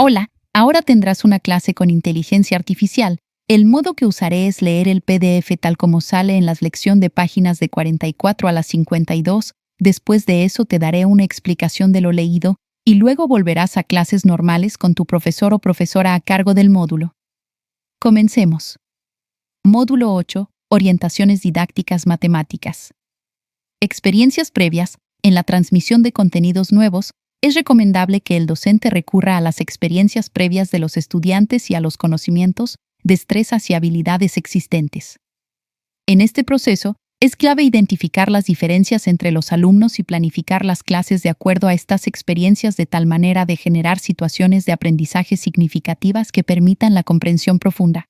Hola, ahora tendrás una clase con inteligencia artificial. El modo que usaré es leer el PDF tal como sale en la lección de páginas de 44 a las 52. Después de eso te daré una explicación de lo leído y luego volverás a clases normales con tu profesor o profesora a cargo del módulo. Comencemos. Módulo 8. Orientaciones didácticas matemáticas. Experiencias previas. En la transmisión de contenidos nuevos, es recomendable que el docente recurra a las experiencias previas de los estudiantes y a los conocimientos, destrezas y habilidades existentes. En este proceso, es clave identificar las diferencias entre los alumnos y planificar las clases de acuerdo a estas experiencias de tal manera de generar situaciones de aprendizaje significativas que permitan la comprensión profunda.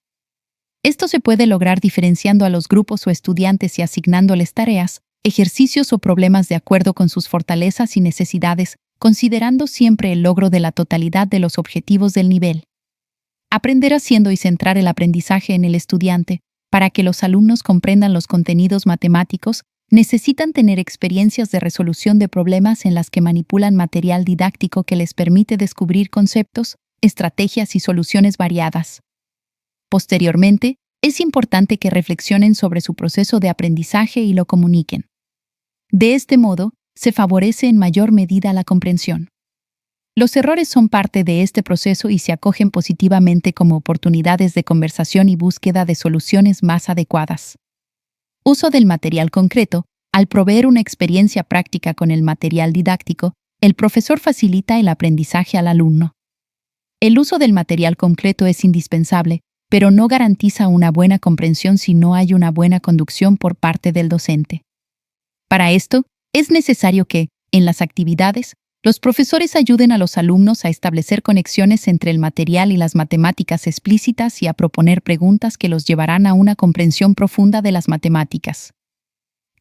Esto se puede lograr diferenciando a los grupos o estudiantes y asignándoles tareas, ejercicios o problemas de acuerdo con sus fortalezas y necesidades, considerando siempre el logro de la totalidad de los objetivos del nivel. Aprender haciendo y centrar el aprendizaje en el estudiante. Para que los alumnos comprendan los contenidos matemáticos, necesitan tener experiencias de resolución de problemas en las que manipulan material didáctico que les permite descubrir conceptos, estrategias y soluciones variadas. Posteriormente, es importante que reflexionen sobre su proceso de aprendizaje y lo comuniquen. De este modo, se favorece en mayor medida la comprensión. Los errores son parte de este proceso y se acogen positivamente como oportunidades de conversación y búsqueda de soluciones más adecuadas. Uso del material concreto. Al proveer una experiencia práctica con el material didáctico, el profesor facilita el aprendizaje al alumno. El uso del material concreto es indispensable, pero no garantiza una buena comprensión si no hay una buena conducción por parte del docente. Para esto, es necesario que, en las actividades, los profesores ayuden a los alumnos a establecer conexiones entre el material y las matemáticas explícitas y a proponer preguntas que los llevarán a una comprensión profunda de las matemáticas.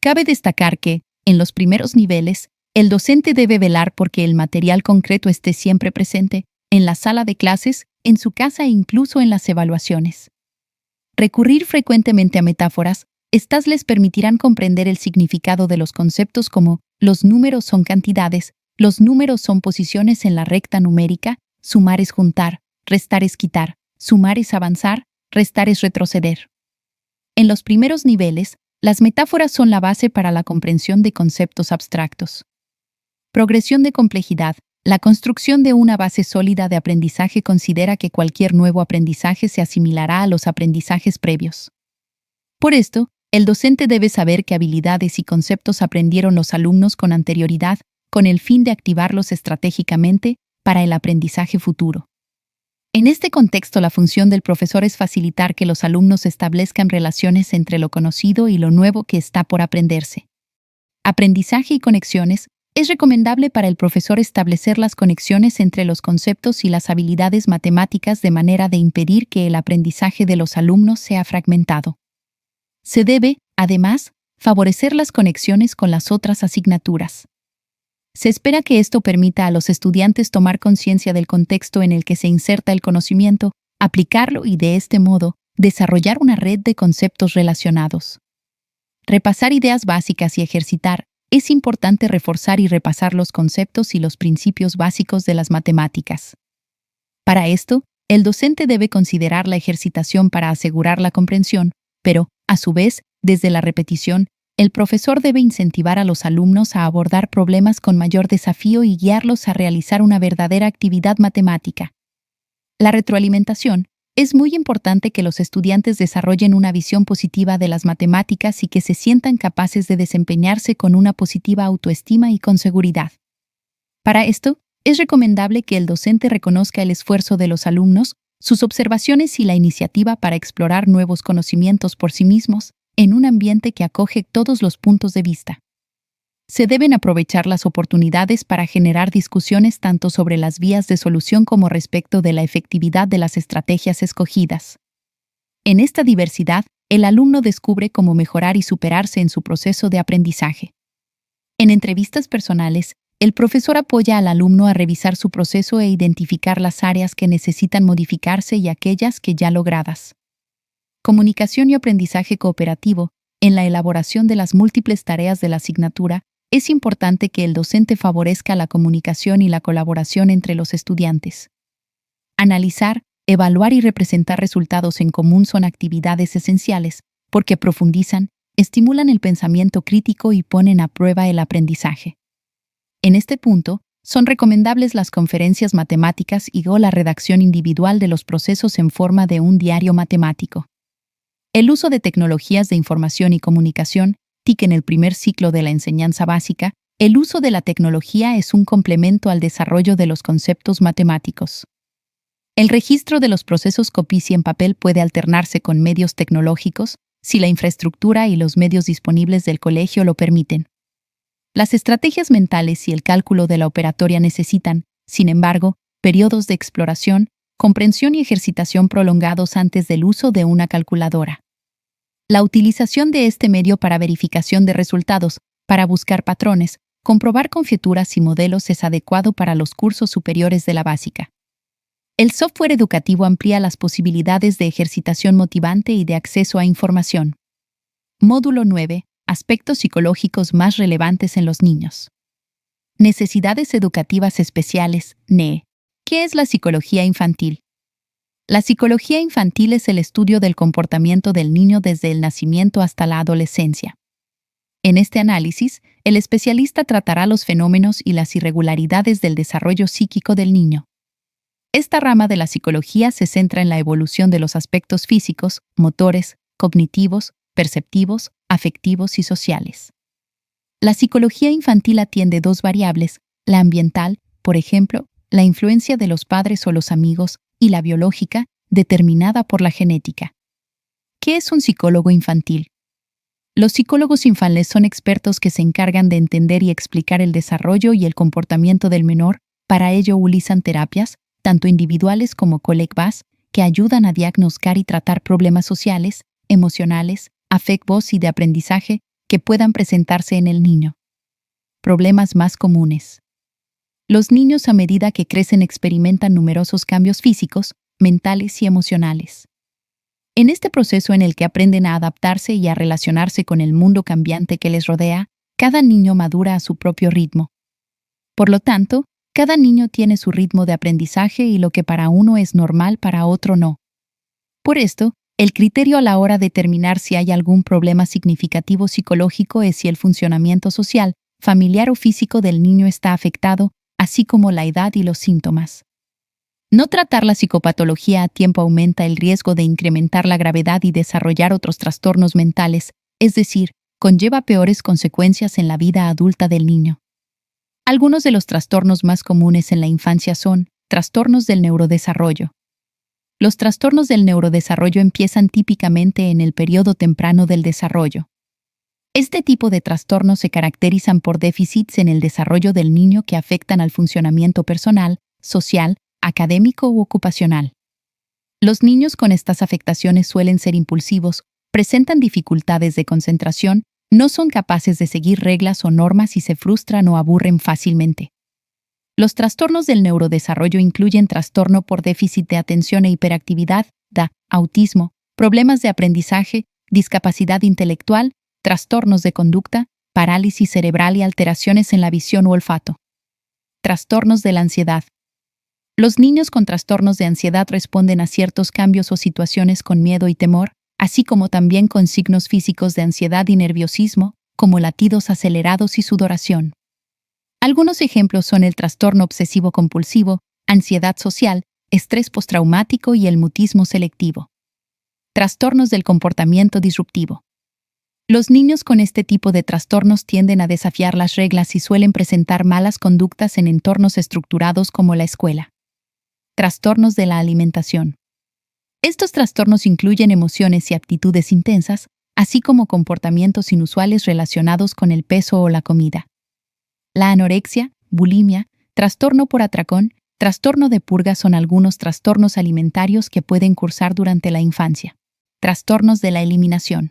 Cabe destacar que, en los primeros niveles, el docente debe velar porque el material concreto esté siempre presente, en la sala de clases, en su casa e incluso en las evaluaciones. Recurrir frecuentemente a metáforas, estas les permitirán comprender el significado de los conceptos como los números son cantidades, los números son posiciones en la recta numérica, sumar es juntar, restar es quitar, sumar es avanzar, restar es retroceder. En los primeros niveles, las metáforas son la base para la comprensión de conceptos abstractos. Progresión de complejidad. La construcción de una base sólida de aprendizaje considera que cualquier nuevo aprendizaje se asimilará a los aprendizajes previos. Por esto, el docente debe saber qué habilidades y conceptos aprendieron los alumnos con anterioridad, con el fin de activarlos estratégicamente para el aprendizaje futuro. En este contexto, la función del profesor es facilitar que los alumnos establezcan relaciones entre lo conocido y lo nuevo que está por aprenderse. Aprendizaje y conexiones. Es recomendable para el profesor establecer las conexiones entre los conceptos y las habilidades matemáticas de manera de impedir que el aprendizaje de los alumnos sea fragmentado. Se debe, además, favorecer las conexiones con las otras asignaturas. Se espera que esto permita a los estudiantes tomar conciencia del contexto en el que se inserta el conocimiento, aplicarlo y, de este modo, desarrollar una red de conceptos relacionados. Repasar ideas básicas y ejercitar. Es importante reforzar y repasar los conceptos y los principios básicos de las matemáticas. Para esto, el docente debe considerar la ejercitación para asegurar la comprensión, pero, a su vez, desde la repetición, el profesor debe incentivar a los alumnos a abordar problemas con mayor desafío y guiarlos a realizar una verdadera actividad matemática. La retroalimentación. Es muy importante que los estudiantes desarrollen una visión positiva de las matemáticas y que se sientan capaces de desempeñarse con una positiva autoestima y con seguridad. Para esto, es recomendable que el docente reconozca el esfuerzo de los alumnos, sus observaciones y la iniciativa para explorar nuevos conocimientos por sí mismos, en un ambiente que acoge todos los puntos de vista. Se deben aprovechar las oportunidades para generar discusiones tanto sobre las vías de solución como respecto de la efectividad de las estrategias escogidas. En esta diversidad, el alumno descubre cómo mejorar y superarse en su proceso de aprendizaje. En entrevistas personales, el profesor apoya al alumno a revisar su proceso e identificar las áreas que necesitan modificarse y aquellas que ya logradas. Comunicación y aprendizaje cooperativo. En la elaboración de las múltiples tareas de la asignatura, es importante que el docente favorezca la comunicación y la colaboración entre los estudiantes. Analizar, evaluar y representar resultados en común son actividades esenciales porque profundizan, estimulan el pensamiento crítico y ponen a prueba el aprendizaje. En este punto, son recomendables las conferencias matemáticas y o la redacción individual de los procesos en forma de un diario matemático. El uso de tecnologías de información y comunicación, TIC en el primer ciclo de la enseñanza básica, el uso de la tecnología es un complemento al desarrollo de los conceptos matemáticos. El registro de los procesos COPICI en papel puede alternarse con medios tecnológicos si la infraestructura y los medios disponibles del colegio lo permiten. Las estrategias mentales y el cálculo de la operatoria necesitan, sin embargo, periodos de exploración, comprensión y ejercitación prolongados antes del uso de una calculadora. La utilización de este medio para verificación de resultados, para buscar patrones, comprobar conjeturas y modelos es adecuado para los cursos superiores de la básica. El software educativo amplía las posibilidades de ejercitación motivante y de acceso a información. Módulo 9. Aspectos psicológicos más relevantes en los niños. Necesidades educativas especiales, NEE. ¿Qué es la psicología infantil? La psicología infantil es el estudio del comportamiento del niño desde el nacimiento hasta la adolescencia. En este análisis, el especialista tratará los fenómenos y las irregularidades del desarrollo psíquico del niño. Esta rama de la psicología se centra en la evolución de los aspectos físicos, motores, cognitivos, perceptivos, afectivos y sociales. La psicología infantil atiende dos variables, la ambiental, por ejemplo, la influencia de los padres o los amigos, y la biológica, determinada por la genética. ¿Qué es un psicólogo infantil? Los psicólogos infantiles son expertos que se encargan de entender y explicar el desarrollo y el comportamiento del menor. Para ello utilizan terapias, tanto individuales como colectivas, que ayudan a diagnosticar y tratar problemas sociales, emocionales, afectivos y de aprendizaje que puedan presentarse en el niño. Problemas más comunes. Los niños a medida que crecen experimentan numerosos cambios físicos, mentales y emocionales. En este proceso en el que aprenden a adaptarse y a relacionarse con el mundo cambiante que les rodea, cada niño madura a su propio ritmo. Por lo tanto, cada niño tiene su ritmo de aprendizaje y lo que para uno es normal para otro no. Por esto, el criterio a la hora de determinar si hay algún problema significativo psicológico es si el funcionamiento social, familiar o físico del niño está afectado, así como la edad y los síntomas. No tratar la psicopatología a tiempo aumenta el riesgo de incrementar la gravedad y desarrollar otros trastornos mentales, es decir, conlleva peores consecuencias en la vida adulta del niño. Algunos de los trastornos más comunes en la infancia son trastornos del neurodesarrollo. Los trastornos del neurodesarrollo empiezan típicamente en el periodo temprano del desarrollo. Este tipo de trastornos se caracterizan por déficits en el desarrollo del niño que afectan al funcionamiento personal, social, académico u ocupacional. Los niños con estas afectaciones suelen ser impulsivos, presentan dificultades de concentración, no son capaces de seguir reglas o normas y se frustran o aburren fácilmente. Los trastornos del neurodesarrollo incluyen trastorno por déficit de atención e hiperactividad, DA, autismo, problemas de aprendizaje, discapacidad intelectual, trastornos de conducta, parálisis cerebral y alteraciones en la visión u olfato. Trastornos de la ansiedad. Los niños con trastornos de ansiedad responden a ciertos cambios o situaciones con miedo y temor, así como también con signos físicos de ansiedad y nerviosismo, como latidos acelerados y sudoración. Algunos ejemplos son el trastorno obsesivo-compulsivo, ansiedad social, estrés postraumático y el mutismo selectivo. Trastornos del comportamiento disruptivo. Los niños con este tipo de trastornos tienden a desafiar las reglas y suelen presentar malas conductas en entornos estructurados como la escuela. Trastornos de la alimentación. Estos trastornos incluyen emociones y actitudes intensas, así como comportamientos inusuales relacionados con el peso o la comida. La anorexia, bulimia, trastorno por atracón, trastorno de purga son algunos trastornos alimentarios que pueden cursar durante la infancia. Trastornos de la eliminación.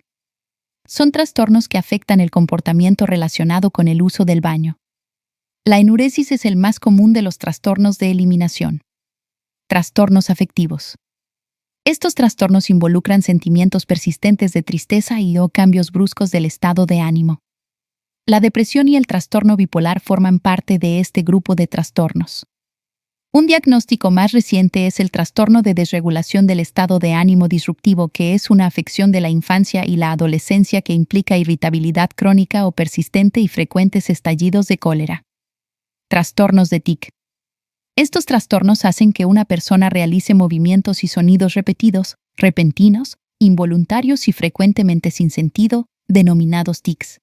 Son trastornos que afectan el comportamiento relacionado con el uso del baño. La enuresis es el más común de los trastornos de eliminación. Trastornos afectivos. Estos trastornos involucran sentimientos persistentes de tristeza y o cambios bruscos del estado de ánimo. La depresión y el trastorno bipolar forman parte de este grupo de trastornos. Un diagnóstico más reciente es el trastorno de desregulación del estado de ánimo disruptivo, que es una afección de la infancia y la adolescencia que implica irritabilidad crónica o persistente y frecuentes estallidos de cólera. Trastornos de tic. Estos trastornos hacen que una persona realice movimientos y sonidos repetidos, repentinos, involuntarios y frecuentemente sin sentido, denominados tics.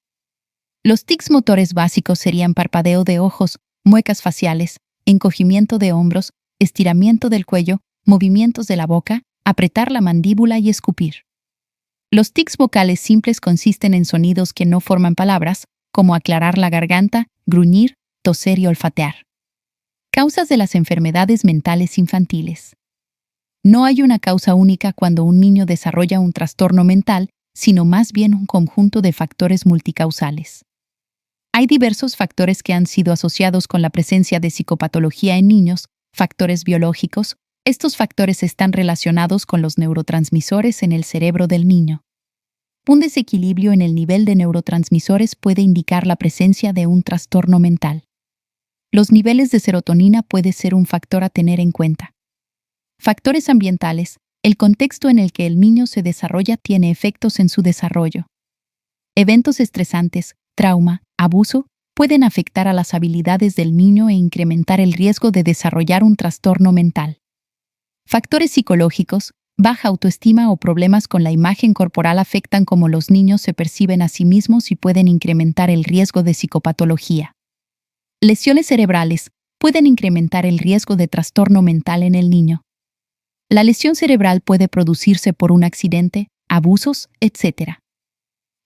Los tics motores básicos serían parpadeo de ojos, muecas faciales, encogimiento de hombros, estiramiento del cuello, movimientos de la boca, apretar la mandíbula y escupir. Los tics vocales simples consisten en sonidos que no forman palabras, como aclarar la garganta, gruñir, toser y olfatear. Causas de las enfermedades mentales infantiles. No hay una causa única cuando un niño desarrolla un trastorno mental, sino más bien un conjunto de factores multicausales. Hay diversos factores que han sido asociados con la presencia de psicopatología en niños, factores biológicos. Estos factores están relacionados con los neurotransmisores en el cerebro del niño. Un desequilibrio en el nivel de neurotransmisores puede indicar la presencia de un trastorno mental. Los niveles de serotonina pueden ser un factor a tener en cuenta. Factores ambientales. El contexto en el que el niño se desarrolla tiene efectos en su desarrollo. Eventos estresantes, trauma, abuso, pueden afectar a las habilidades del niño e incrementar el riesgo de desarrollar un trastorno mental. Factores psicológicos. Baja autoestima o problemas con la imagen corporal afectan cómo los niños se perciben a sí mismos y pueden incrementar el riesgo de psicopatología. Lesiones cerebrales pueden incrementar el riesgo de trastorno mental en el niño. La lesión cerebral puede producirse por un accidente, abusos, etc.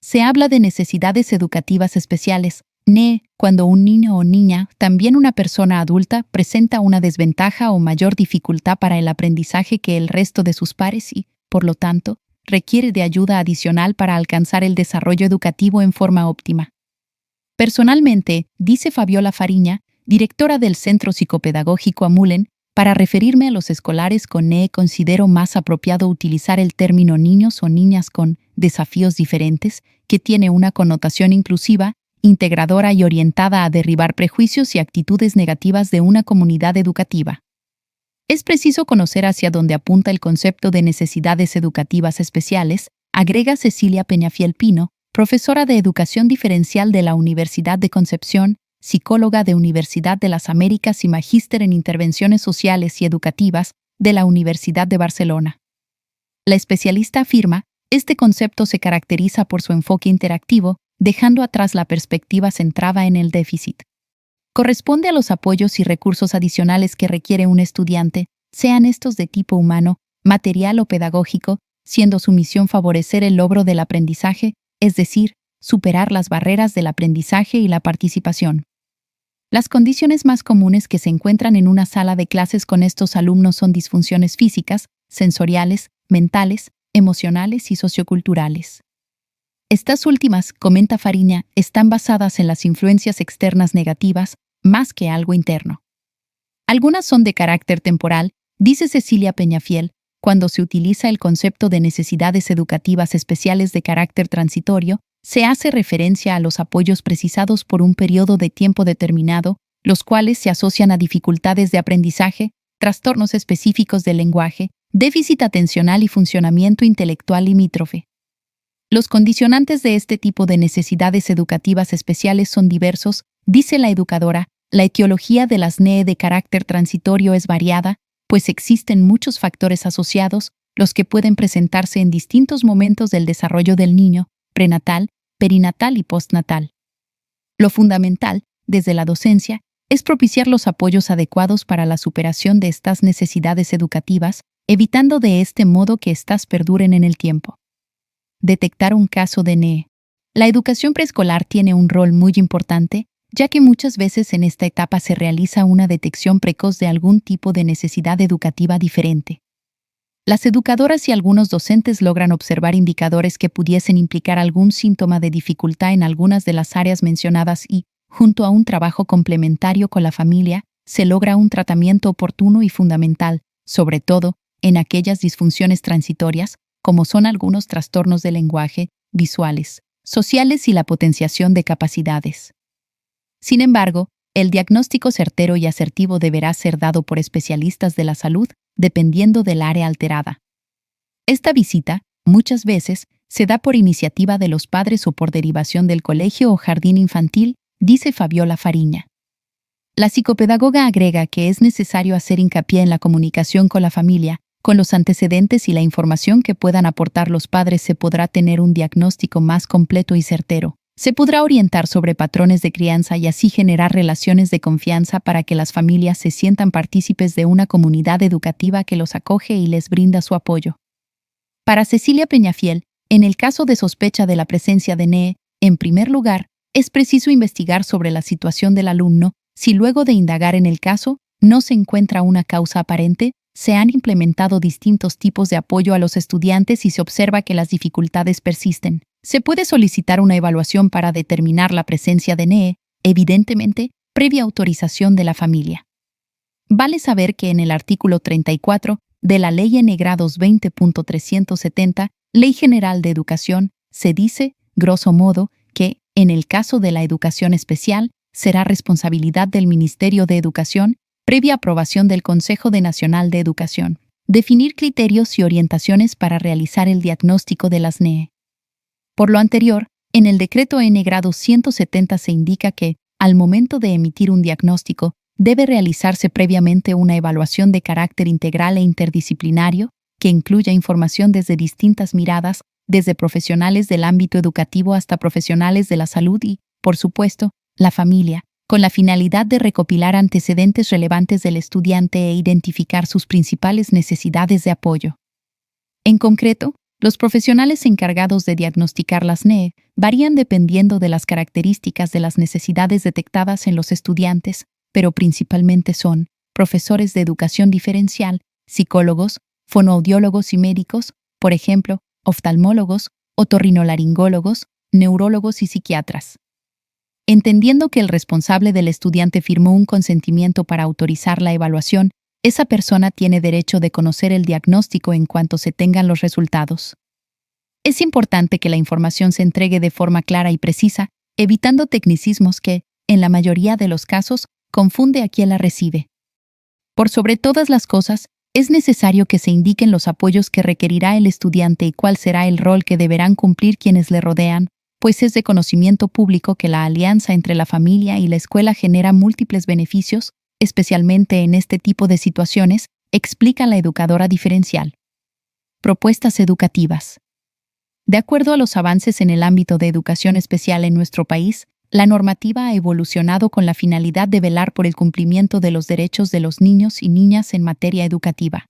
Se habla de necesidades educativas especiales, NE, cuando un niño o niña, también una persona adulta, presenta una desventaja o mayor dificultad para el aprendizaje que el resto de sus pares y, por lo tanto, requiere de ayuda adicional para alcanzar el desarrollo educativo en forma óptima. Personalmente, dice Fabiola Fariña, directora del Centro Psicopedagógico Amulen, para referirme a los escolares con NE considero más apropiado utilizar el término niños o niñas con desafíos diferentes, que tiene una connotación inclusiva, integradora y orientada a derribar prejuicios y actitudes negativas de una comunidad educativa. Es preciso conocer hacia dónde apunta el concepto de necesidades educativas especiales, agrega Cecilia Peñafiel Pino, profesora de Educación Diferencial de la Universidad de Concepción, psicóloga de Universidad de las Américas y magíster en Intervenciones Sociales y Educativas de la Universidad de Barcelona. La especialista afirma, este concepto se caracteriza por su enfoque interactivo, dejando atrás la perspectiva centrada en el déficit. Corresponde a los apoyos y recursos adicionales que requiere un estudiante, sean estos de tipo humano, material o pedagógico, siendo su misión favorecer el logro del aprendizaje, es decir, superar las barreras del aprendizaje y la participación. Las condiciones más comunes que se encuentran en una sala de clases con estos alumnos son disfunciones físicas, sensoriales, mentales, emocionales y socioculturales. Estas últimas, comenta Fariña, están basadas en las influencias externas negativas, más que algo interno. Algunas son de carácter temporal, dice Cecilia Peñafiel, cuando se utiliza el concepto de necesidades educativas especiales de carácter transitorio, se hace referencia a los apoyos precisados por un periodo de tiempo determinado, los cuales se asocian a dificultades de aprendizaje, trastornos específicos del lenguaje, déficit atencional y funcionamiento intelectual limítrofe. Los condicionantes de este tipo de necesidades educativas especiales son diversos, dice la educadora. La etiología de las NE de carácter transitorio es variada, pues existen muchos factores asociados, los que pueden presentarse en distintos momentos del desarrollo del niño, prenatal, perinatal y postnatal. Lo fundamental, desde la docencia, es propiciar los apoyos adecuados para la superación de estas necesidades educativas, evitando de este modo que éstas perduren en el tiempo. Detectar un caso de NE. La educación preescolar tiene un rol muy importante, ya que muchas veces en esta etapa se realiza una detección precoz de algún tipo de necesidad educativa diferente. Las educadoras y algunos docentes logran observar indicadores que pudiesen implicar algún síntoma de dificultad en algunas de las áreas mencionadas y, junto a un trabajo complementario con la familia, se logra un tratamiento oportuno y fundamental, sobre todo en aquellas disfunciones transitorias, como son algunos trastornos del lenguaje, visuales, sociales y la potenciación de capacidades. Sin embargo, El diagnóstico certero y asertivo deberá ser dado por especialistas de la salud, dependiendo del área alterada. Esta visita, muchas veces, se da por iniciativa de los padres o por derivación del colegio o jardín infantil, dice Fabiola Fariña. La psicopedagoga agrega que es necesario hacer hincapié en la comunicación con la familia, con los antecedentes y la información que puedan aportar los padres se podrá tener un diagnóstico más completo y certero. Se podrá orientar sobre patrones de crianza y así generar relaciones de confianza para que las familias se sientan partícipes de una comunidad educativa que los acoge y les brinda su apoyo. Para Cecilia Peñafiel, en el caso de sospecha de la presencia de NEE, en primer lugar, es preciso investigar sobre la situación del alumno. Si luego de indagar en el caso, no se encuentra una causa aparente, se han implementado distintos tipos de apoyo a los estudiantes y se observa que las dificultades persisten. Se puede solicitar una evaluación para determinar la presencia de NEE, evidentemente, previa autorización de la familia. Vale saber que en el artículo 34 de la Ley N. Grados 20.370, Ley General de Educación, se dice, grosso modo, que, en el caso de la educación especial, será responsabilidad del Ministerio de Educación, previa aprobación del Consejo Nacional de Educación, definir criterios y orientaciones para realizar el diagnóstico de las NEE. Por lo anterior, en el Decreto N. Grado 170 se indica que, al momento de emitir un diagnóstico, debe realizarse previamente una evaluación de carácter integral e interdisciplinario, que incluya información desde distintas miradas, desde profesionales del ámbito educativo hasta profesionales de la salud y, por supuesto, la familia, con la finalidad de recopilar antecedentes relevantes del estudiante e identificar sus principales necesidades de apoyo. En concreto, los profesionales encargados de diagnosticar las NEE varían dependiendo de las características de las necesidades detectadas en los estudiantes, pero principalmente son profesores de educación diferencial, psicólogos, fonoaudiólogos y médicos, por ejemplo, oftalmólogos, otorrinolaringólogos, neurólogos y psiquiatras. Entendiendo que el responsable del estudiante firmó un consentimiento para autorizar la evaluación, esa persona tiene derecho de conocer el diagnóstico en cuanto se tengan los resultados. Es importante que la información se entregue de forma clara y precisa, evitando tecnicismos que, en la mayoría de los casos, confunde a quien la recibe. Por sobre todas las cosas, es necesario que se indiquen los apoyos que requerirá el estudiante y cuál será el rol que deberán cumplir quienes le rodean, pues es de conocimiento público que la alianza entre la familia y la escuela genera múltiples beneficios, especialmente en este tipo de situaciones, explica la educadora diferencial. Propuestas educativas. De acuerdo a los avances en el ámbito de educación especial en nuestro país, la normativa ha evolucionado con la finalidad de velar por el cumplimiento de los derechos de los niños y niñas en materia educativa.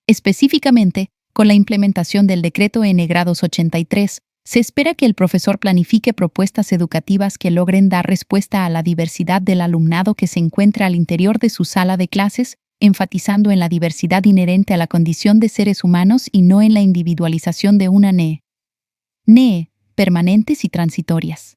Específicamente, con la implementación del Decreto N. Grados 83, se espera que el profesor planifique propuestas educativas que logren dar respuesta a la diversidad del alumnado que se encuentra al interior de su sala de clases, enfatizando en la diversidad inherente a la condición de seres humanos y no en la individualización de una NEE. NEE, permanentes y transitorias.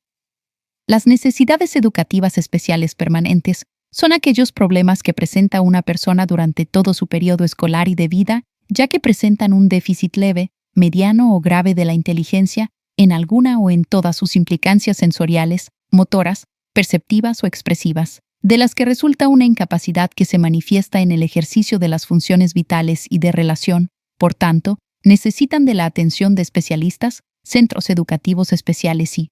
Las necesidades educativas especiales permanentes son aquellos problemas que presenta una persona durante todo su periodo escolar y de vida, ya que presentan un déficit leve, mediano o grave de la inteligencia, en alguna o en todas sus implicancias sensoriales, motoras, perceptivas o expresivas, de las que resulta una incapacidad que se manifiesta en el ejercicio de las funciones vitales y de relación, por tanto, necesitan de la atención de especialistas, centros educativos especiales y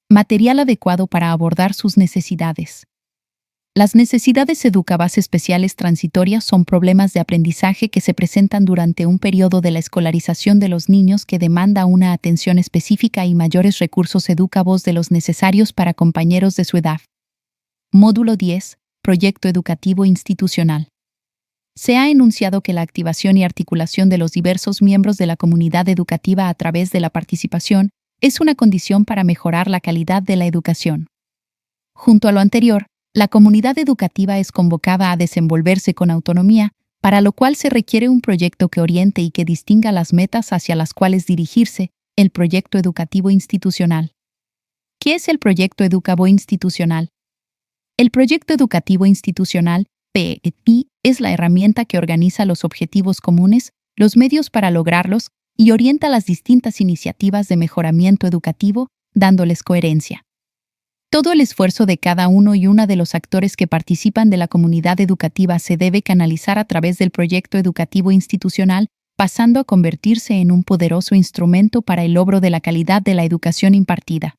material adecuado para abordar sus necesidades. Las necesidades educativas especiales transitorias son problemas de aprendizaje que se presentan durante un periodo de la escolarización de los niños que demanda una atención específica y mayores recursos educativos de los necesarios para compañeros de su edad. Módulo 10. Proyecto educativo institucional. Se ha enunciado que la activación y articulación de los diversos miembros de la comunidad educativa a través de la participación es una condición para mejorar la calidad de la educación. Junto a lo anterior, la comunidad educativa es convocada a desenvolverse con autonomía, para lo cual se requiere un proyecto que oriente y que distinga las metas hacia las cuales dirigirse, el proyecto educativo institucional. ¿Qué es el proyecto educativo institucional? El proyecto educativo institucional, PEI, es la herramienta que organiza los objetivos comunes, los medios para lograrlos y orienta las distintas iniciativas de mejoramiento educativo, dándoles coherencia. Todo el esfuerzo de cada uno y una de los actores que participan de la comunidad educativa se debe canalizar a través del proyecto educativo institucional, pasando a convertirse en un poderoso instrumento para el logro de la calidad de la educación impartida.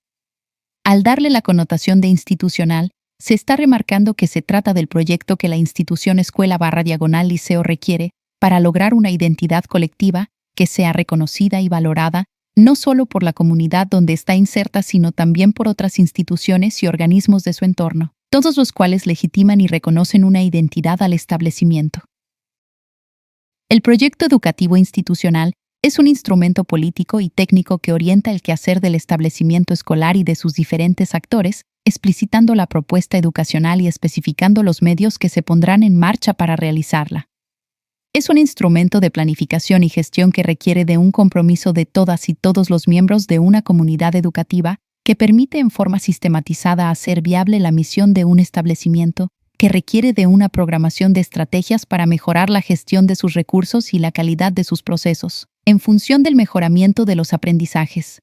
Al darle la connotación de institucional, se está remarcando que se trata del proyecto que la institución escuela/liceo requiere para lograr una identidad colectiva que sea reconocida y valorada no solo por la comunidad donde está inserta, sino también por otras instituciones y organismos de su entorno, todos los cuales legitiman y reconocen una identidad al establecimiento. El proyecto educativo institucional es un instrumento político y técnico que orienta el quehacer del establecimiento escolar y de sus diferentes actores, explicitando la propuesta educacional y especificando los medios que se pondrán en marcha para realizarla. Es un instrumento de planificación y gestión que requiere de un compromiso de todas y todos los miembros de una comunidad educativa que permite en forma sistematizada hacer viable la misión de un establecimiento, que requiere de una programación de estrategias para mejorar la gestión de sus recursos y la calidad de sus procesos, en función del mejoramiento de los aprendizajes.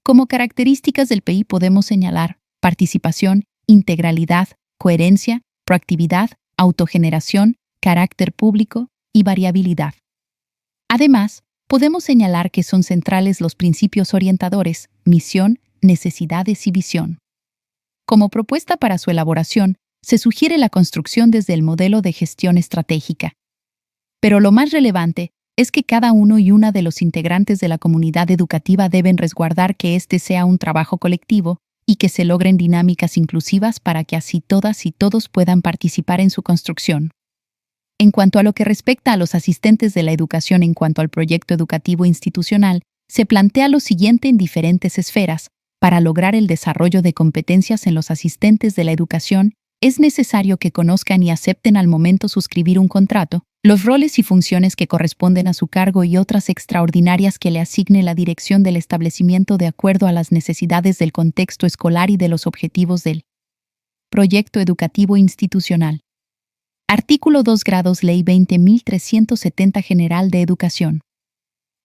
Como características del PI podemos señalar participación, integralidad, coherencia, proactividad, autogeneración, carácter público y variabilidad. Además, podemos señalar que son centrales los principios orientadores, misión, necesidades y visión. Como propuesta para su elaboración, se sugiere la construcción desde el modelo de gestión estratégica. Pero lo más relevante es que cada uno y una de los integrantes de la comunidad educativa deben resguardar que este sea un trabajo colectivo y que se logren dinámicas inclusivas para que así todas y todos puedan participar en su construcción. En cuanto a lo que respecta a los asistentes de la educación en cuanto al proyecto educativo institucional, se plantea lo siguiente en diferentes esferas. Para lograr el desarrollo de competencias en los asistentes de la educación, es necesario que conozcan y acepten al momento suscribir un contrato, los roles y funciones que corresponden a su cargo y otras extraordinarias que le asigne la dirección del establecimiento de acuerdo a las necesidades del contexto escolar y de los objetivos del proyecto educativo institucional. Artículo 2 grados Ley 20.370 General de Educación.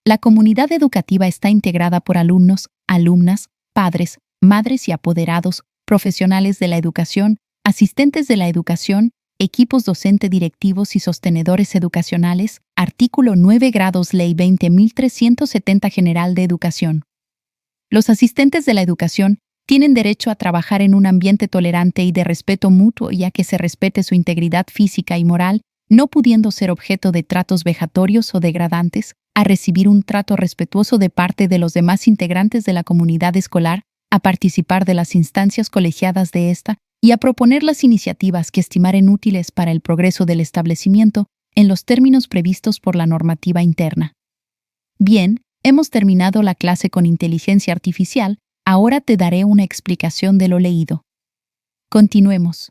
La comunidad educativa está integrada por alumnos, alumnas, padres, madres y apoderados, profesionales de la educación, asistentes de la educación, equipos docente directivos y sostenedores educacionales. Artículo 9 grados Ley 20.370 General de Educación. Los asistentes de la educación tienen derecho a trabajar en un ambiente tolerante y de respeto mutuo y a que se respete su integridad física y moral, no pudiendo ser objeto de tratos vejatorios o degradantes, a recibir un trato respetuoso de parte de los demás integrantes de la comunidad escolar, a participar de las instancias colegiadas de esta y a proponer las iniciativas que estimaren útiles para el progreso del establecimiento en los términos previstos por la normativa interna. Bien, hemos terminado la clase con inteligencia artificial. Ahora te daré una explicación de lo leído. Continuemos.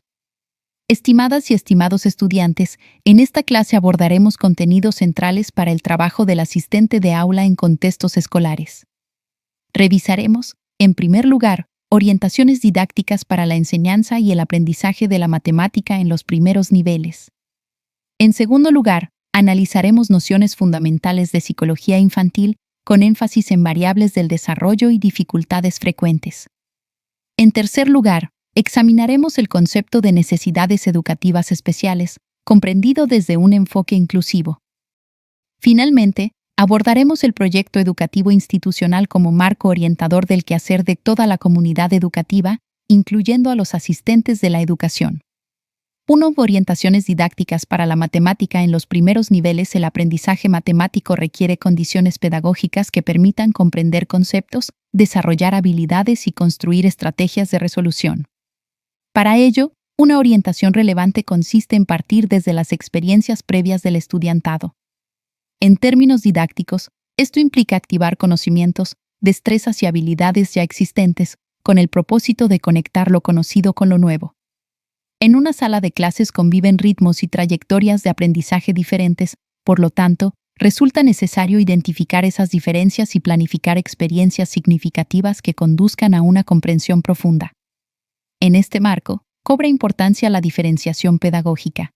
Estimadas y estimados estudiantes, en esta clase abordaremos contenidos centrales para el trabajo del asistente de aula en contextos escolares. Revisaremos, en primer lugar, orientaciones didácticas para la enseñanza y el aprendizaje de la matemática en los primeros niveles. En segundo lugar, analizaremos nociones fundamentales de psicología infantil con énfasis en variables del desarrollo y dificultades frecuentes. En tercer lugar, examinaremos el concepto de necesidades educativas especiales, comprendido desde un enfoque inclusivo. Finalmente, abordaremos el proyecto educativo institucional como marco orientador del quehacer de toda la comunidad educativa, incluyendo a los asistentes de la educación. 1. Orientaciones didácticas para la matemática en los primeros niveles. El aprendizaje matemático requiere condiciones pedagógicas que permitan comprender conceptos, desarrollar habilidades y construir estrategias de resolución. Para ello, una orientación relevante consiste en partir desde las experiencias previas del estudiantado. En términos didácticos, esto implica activar conocimientos, destrezas y habilidades ya existentes, con el propósito de conectar lo conocido con lo nuevo. En una sala de clases conviven ritmos y trayectorias de aprendizaje diferentes, por lo tanto, resulta necesario identificar esas diferencias y planificar experiencias significativas que conduzcan a una comprensión profunda. En este marco, cobra importancia la diferenciación pedagógica.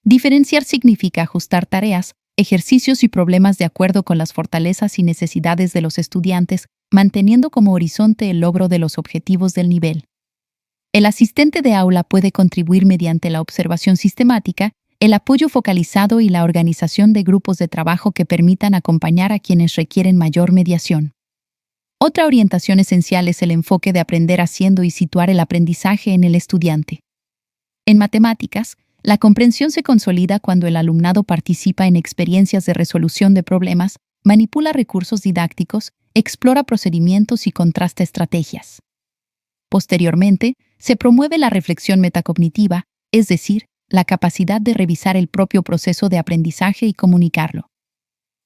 Diferenciar significa ajustar tareas, ejercicios y problemas de acuerdo con las fortalezas y necesidades de los estudiantes, manteniendo como horizonte el logro de los objetivos del nivel. El asistente de aula puede contribuir mediante la observación sistemática, el apoyo focalizado y la organización de grupos de trabajo que permitan acompañar a quienes requieren mayor mediación. Otra orientación esencial es el enfoque de aprender haciendo y situar el aprendizaje en el estudiante. En matemáticas, la comprensión se consolida cuando el alumnado participa en experiencias de resolución de problemas, manipula recursos didácticos, explora procedimientos y contrasta estrategias. Posteriormente, se promueve la reflexión metacognitiva, es decir, la capacidad de revisar el propio proceso de aprendizaje y comunicarlo.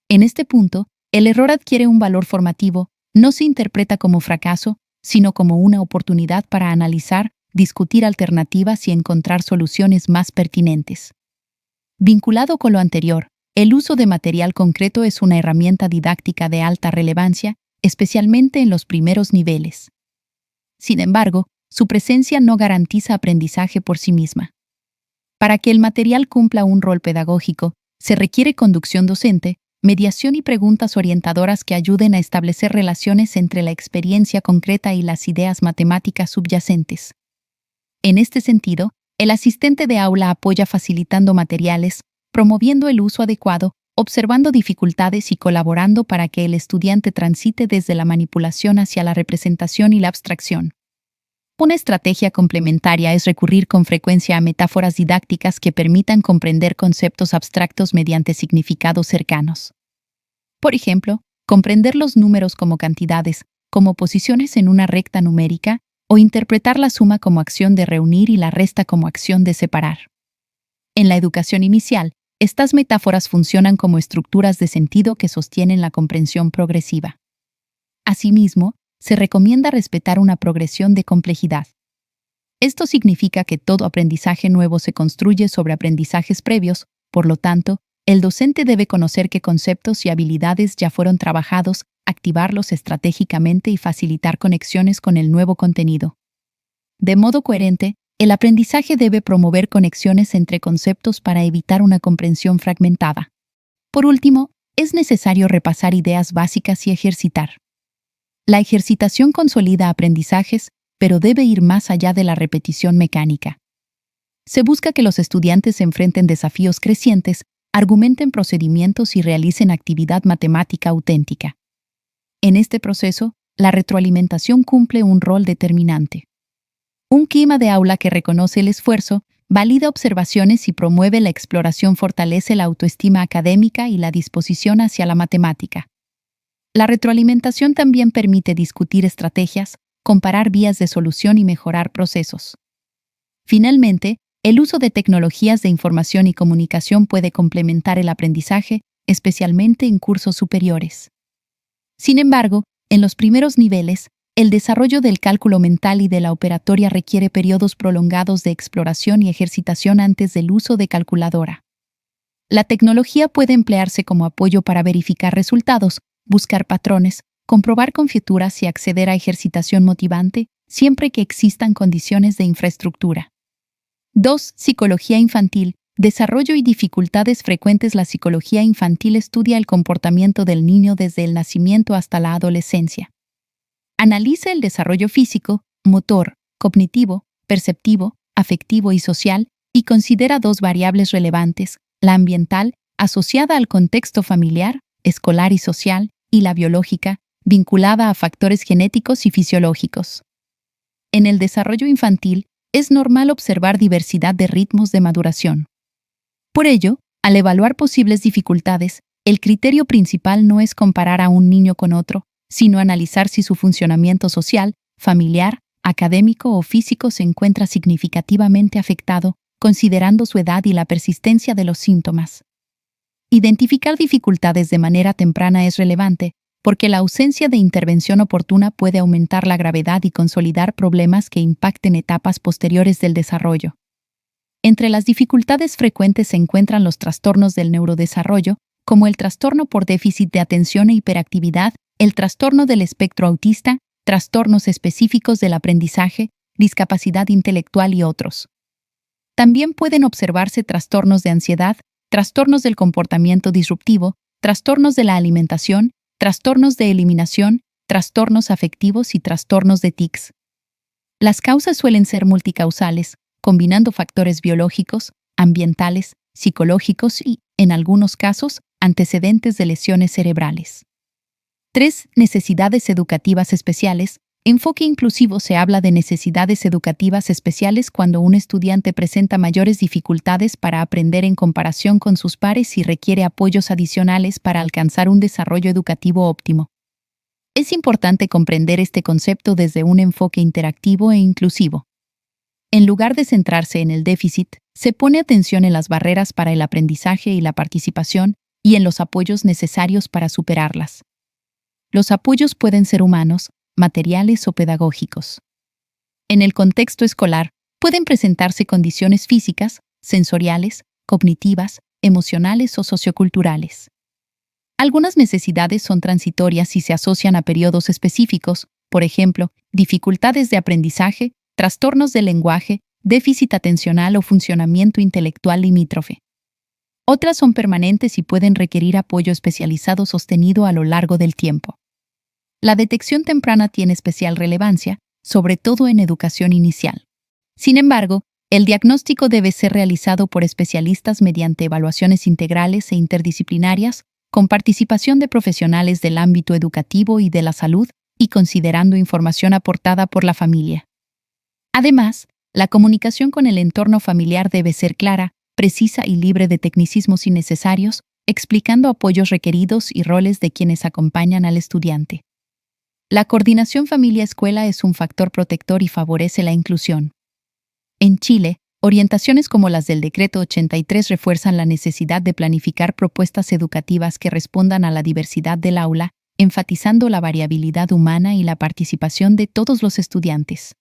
En este punto, el error adquiere un valor formativo, no se interpreta como fracaso, sino como una oportunidad para analizar, discutir alternativas y encontrar soluciones más pertinentes. Vinculado con lo anterior, el uso de material concreto es una herramienta didáctica de alta relevancia, especialmente en los primeros niveles. Sin embargo, su presencia no garantiza aprendizaje por sí misma. Para que el material cumpla un rol pedagógico, se requiere conducción docente, mediación y preguntas orientadoras que ayuden a establecer relaciones entre la experiencia concreta y las ideas matemáticas subyacentes. En este sentido, el asistente de aula apoya facilitando materiales, promoviendo el uso adecuado, observando dificultades y colaborando para que el estudiante transite desde la manipulación hacia la representación y la abstracción. Una estrategia complementaria es recurrir con frecuencia a metáforas didácticas que permitan comprender conceptos abstractos mediante significados cercanos. Por ejemplo, comprender los números como cantidades, como posiciones en una recta numérica, o interpretar la suma como acción de reunir y la resta como acción de separar. En la educación inicial, estas metáforas funcionan como estructuras de sentido que sostienen la comprensión progresiva. Asimismo, se recomienda respetar una progresión de complejidad. Esto significa que todo aprendizaje nuevo se construye sobre aprendizajes previos, por lo tanto, el docente debe conocer qué conceptos y habilidades ya fueron trabajados, activarlos estratégicamente y facilitar conexiones con el nuevo contenido. De modo coherente, el aprendizaje debe promover conexiones entre conceptos para evitar una comprensión fragmentada. Por último, es necesario repasar ideas básicas y ejercitar. La ejercitación consolida aprendizajes, pero debe ir más allá de la repetición mecánica. Se busca que los estudiantes enfrenten desafíos crecientes, argumenten procedimientos y realicen actividad matemática auténtica. En este proceso, la retroalimentación cumple un rol determinante. Un clima de aula que reconoce el esfuerzo, valida observaciones y promueve la exploración fortalece la autoestima académica y la disposición hacia la matemática. La retroalimentación también permite discutir estrategias, comparar vías de solución y mejorar procesos. Finalmente, el uso de tecnologías de información y comunicación puede complementar el aprendizaje, especialmente en cursos superiores. Sin embargo, en los primeros niveles, el desarrollo del cálculo mental y de la operatoria requiere periodos prolongados de exploración y ejercitación antes del uso de calculadora. La tecnología puede emplearse como apoyo para verificar resultados, buscar patrones, comprobar conjeturas y acceder a ejercitación motivante, siempre que existan condiciones de infraestructura. 2. Psicología infantil. Desarrollo y dificultades frecuentes. La psicología infantil estudia el comportamiento del niño desde el nacimiento hasta la adolescencia. Analiza el desarrollo físico, motor, cognitivo, perceptivo, afectivo y social, y considera dos variables relevantes, la ambiental, asociada al contexto familiar, escolar y social, y la biológica, vinculada a factores genéticos y fisiológicos. En el desarrollo infantil, es normal observar diversidad de ritmos de maduración. Por ello, al evaluar posibles dificultades, el criterio principal no es comparar a un niño con otro, sino analizar si su funcionamiento social, familiar, académico o físico se encuentra significativamente afectado, considerando su edad y la persistencia de los síntomas. Identificar dificultades de manera temprana es relevante, porque la ausencia de intervención oportuna puede aumentar la gravedad y consolidar problemas que impacten etapas posteriores del desarrollo. Entre las dificultades frecuentes se encuentran los trastornos del neurodesarrollo, como el trastorno por déficit de atención e hiperactividad, el trastorno del espectro autista, trastornos específicos del aprendizaje, discapacidad intelectual y otros. También pueden observarse trastornos de ansiedad, trastornos del comportamiento disruptivo, trastornos de la alimentación, trastornos de eliminación, trastornos afectivos y trastornos de tics. Las causas suelen ser multicausales, combinando factores biológicos, ambientales, psicológicos y, en algunos casos, antecedentes de lesiones cerebrales. 3. Necesidades educativas especiales. Enfoque inclusivo. Se habla de necesidades educativas especiales cuando un estudiante presenta mayores dificultades para aprender en comparación con sus pares y requiere apoyos adicionales para alcanzar un desarrollo educativo óptimo. Es importante comprender este concepto desde un enfoque interactivo e inclusivo. En lugar de centrarse en el déficit, se pone atención en las barreras para el aprendizaje y la participación y en los apoyos necesarios para superarlas. Los apoyos pueden ser humanos, materiales o pedagógicos. En el contexto escolar, pueden presentarse condiciones físicas, sensoriales, cognitivas, emocionales o socioculturales. Algunas necesidades son transitorias y se asocian a periodos específicos, por ejemplo, dificultades de aprendizaje, trastornos del lenguaje, déficit atencional o funcionamiento intelectual limítrofe. Otras son permanentes y pueden requerir apoyo especializado sostenido a lo largo del tiempo. La detección temprana tiene especial relevancia, sobre todo en educación inicial. Sin embargo, el diagnóstico debe ser realizado por especialistas mediante evaluaciones integrales e interdisciplinarias, con participación de profesionales del ámbito educativo y de la salud y considerando información aportada por la familia. Además, la comunicación con el entorno familiar debe ser clara, precisa y libre de tecnicismos innecesarios, explicando apoyos requeridos y roles de quienes acompañan al estudiante. La coordinación familia-escuela es un factor protector y favorece la inclusión. En Chile, orientaciones como las del Decreto 83 refuerzan la necesidad de planificar propuestas educativas que respondan a la diversidad del aula, enfatizando la variabilidad humana y la participación de todos los estudiantes.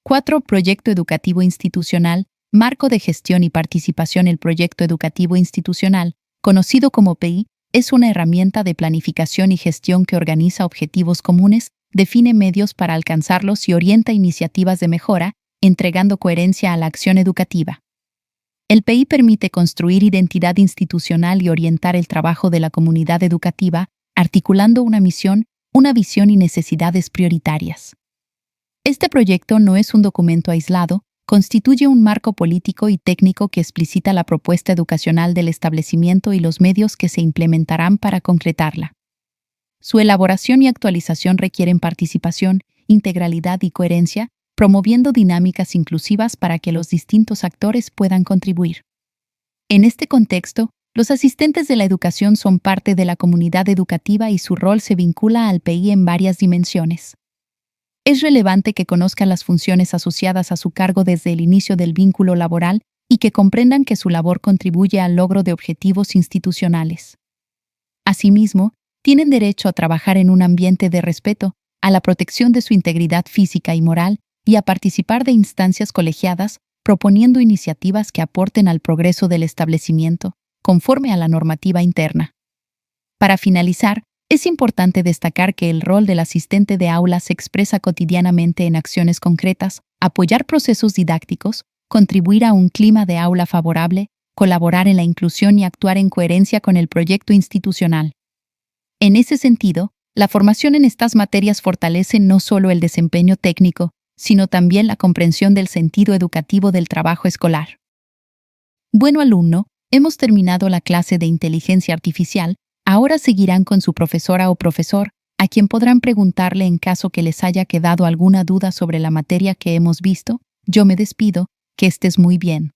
4. Proyecto educativo institucional, marco de gestión y participación. El proyecto educativo institucional, conocido como PI, es una herramienta de planificación y gestión que organiza objetivos comunes, define medios para alcanzarlos y orienta iniciativas de mejora, entregando coherencia a la acción educativa. El PI permite construir identidad institucional y orientar el trabajo de la comunidad educativa, articulando una misión, una visión y necesidades prioritarias. Este proyecto no es un documento aislado, constituye un marco político y técnico que explicita la propuesta educacional del establecimiento y los medios que se implementarán para concretarla. Su elaboración y actualización requieren participación, integralidad y coherencia, promoviendo dinámicas inclusivas para que los distintos actores puedan contribuir. En este contexto, los asistentes de la educación son parte de la comunidad educativa y su rol se vincula al PI en varias dimensiones. Es relevante que conozcan las funciones asociadas a su cargo desde el inicio del vínculo laboral y que comprendan que su labor contribuye al logro de objetivos institucionales. Asimismo, tienen derecho a trabajar en un ambiente de respeto, a la protección de su integridad física y moral y a participar de instancias colegiadas, proponiendo iniciativas que aporten al progreso del establecimiento, conforme a la normativa interna. Para finalizar, es importante destacar que el rol del asistente de aula se expresa cotidianamente en acciones concretas, apoyar procesos didácticos, contribuir a un clima de aula favorable, colaborar en la inclusión y actuar en coherencia con el proyecto institucional. En ese sentido, la formación en estas materias fortalece no solo el desempeño técnico, sino también la comprensión del sentido educativo del trabajo escolar. Bueno alumno, hemos terminado la clase de inteligencia artificial. Ahora seguirán con su profesora o profesor, a quien podrán preguntarle en caso que les haya quedado alguna duda sobre la materia que hemos visto. Yo me despido, que estés muy bien.